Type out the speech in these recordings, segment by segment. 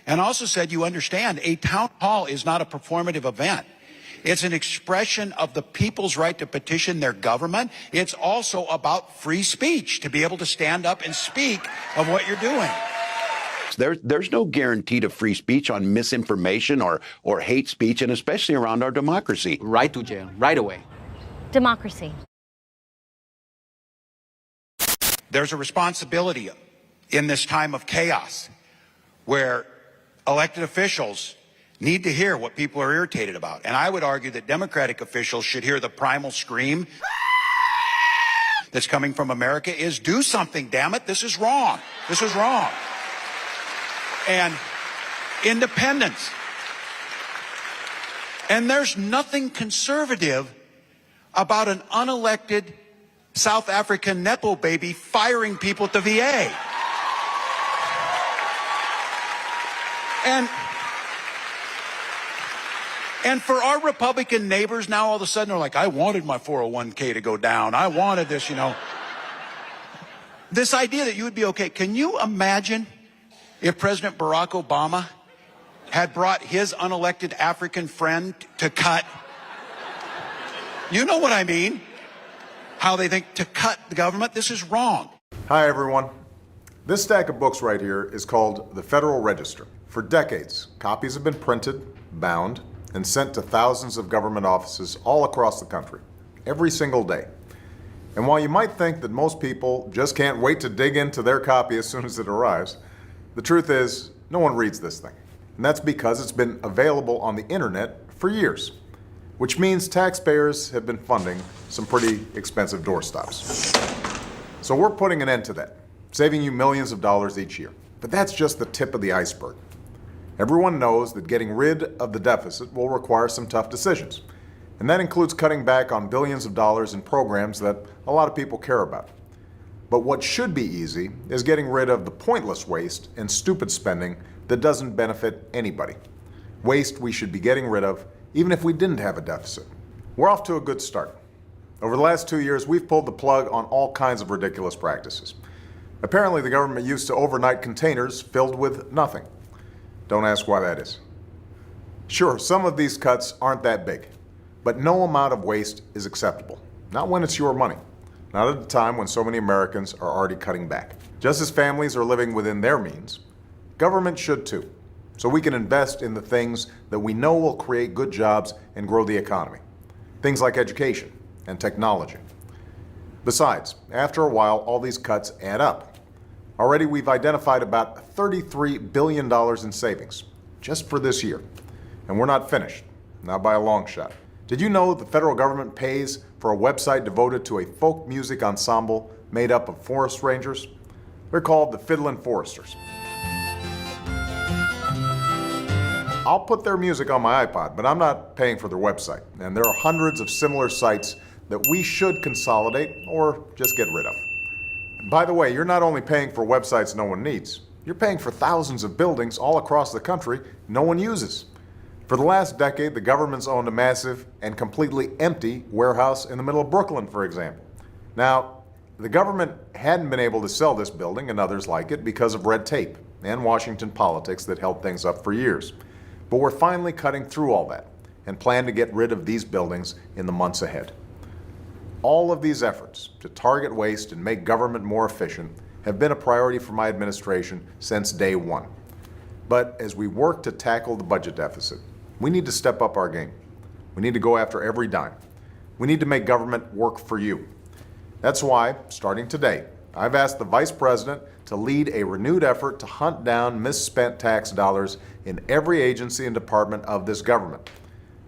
and also said, you understand, a town hall is not a performative event. It's an expression of the people's right to petition their government. It's also about free speech, to be able to stand up and speak of what you're doing. There's no guarantee to free speech on misinformation or hate speech, and especially around our democracy. Right to jail, right away. Democracy. There's a responsibility in this time of chaos where elected officials need to hear what people are irritated about. And I would argue that Democratic officials should hear the primal scream that's coming from America is do something, damn it. This is wrong. This is wrong. And independence. And there's nothing conservative about an unelected South African Nepo baby firing people at the VA. And for our Republican neighbors now, all of a sudden they're like, I wanted my 401k to go down. I wanted this, you know. This idea that you would be okay. Can you imagine if President Barack Obama had brought his unelected African friend to cut? You know what I mean? How they think to cut the government. This is wrong. Hi, everyone. This stack of books right here is called the Federal Register. For decades, copies have been printed, bound, and sent to thousands of government offices all across the country, every single day. And while you might think that most people just can't wait to dig into their copy as soon as it arrives, the truth is, no one reads this thing. And that's because it's been available on the internet for years, which means taxpayers have been funding some pretty expensive doorstops. So we're putting an end to that, saving you millions of dollars each year. But that's just the tip of the iceberg. Everyone knows that getting rid of the deficit will require some tough decisions. And that includes cutting back on billions of dollars in programs that a lot of people care about. But what should be easy is getting rid of the pointless waste and stupid spending that doesn't benefit anybody. Waste we should be getting rid of even if we didn't have a deficit. We're off to a good start. Over the last 2 years, we've pulled the plug on all kinds of ridiculous practices. Apparently, the government used to overnight containers filled with nothing. Don't ask why that is. Sure, some of these cuts aren't that big, but no amount of waste is acceptable. Not when it's your money. Not at a time when so many Americans are already cutting back. Just as families are living within their means, government should too, so we can invest in the things that we know will create good jobs and grow the economy. Things like education and technology. Besides, after a while, all these cuts add up. Already we've identified about $33 billion in savings, just for this year. And we're not finished, not by a long shot. Did you know the federal government pays for a website devoted to a folk music ensemble made up of forest rangers? They're called the Fiddlin' Foresters. I'll put their music on my iPod, but I'm not paying for their website. And there are hundreds of similar sites that we should consolidate or just get rid of. By the way, you're not only paying for websites no one needs, you're paying for thousands of buildings all across the country no one uses. For the last decade, the government's owned a massive and completely empty warehouse in the middle of Brooklyn, for example. Now, the government hadn't been able to sell this building and others like it because of red tape and Washington politics that held things up for years. But we're finally cutting through all that and plan to get rid of these buildings in the months ahead. All of these efforts to target waste and make government more efficient have been a priority for my administration since day one. But as we work to tackle the budget deficit, we need to step up our game. We need to go after every dime. We need to make government work for you. That's why, starting today, I've asked the Vice President to lead a renewed effort to hunt down misspent tax dollars in every agency and department of this government.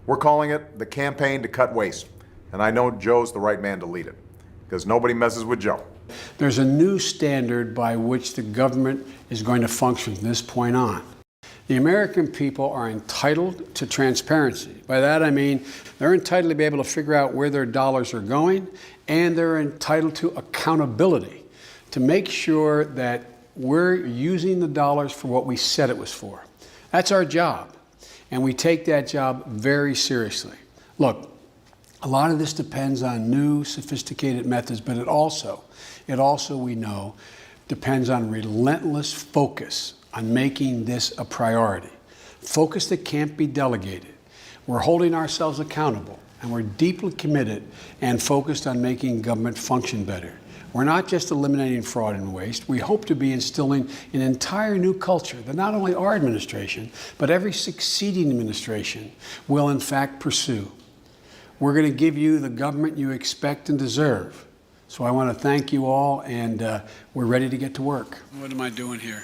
We're calling it the Campaign to Cut Waste. And I know Joe's the right man to lead it, because nobody messes with Joe. There's a new standard by which the government is going to function from this point on. The American people are entitled to transparency. By that I mean they're entitled to be able to figure out where their dollars are going, and they're entitled to accountability to make sure that we're using the dollars for what we said it was for. That's our job, and we take that job very seriously. Look, a lot of this depends on new, sophisticated methods, but it also, we know, depends on relentless focus on making this a priority. Focus that can't be delegated. We're holding ourselves accountable, and we're deeply committed and focused on making government function better. We're not just eliminating fraud and waste. We hope to be instilling an entire new culture that not only our administration, but every succeeding administration will in fact pursue. We're going to give you the government you expect and deserve. So I want to thank you all, and we're ready to get to work. What am I doing here?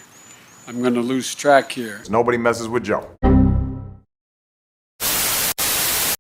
I'm going to lose track here. Nobody messes with Joe.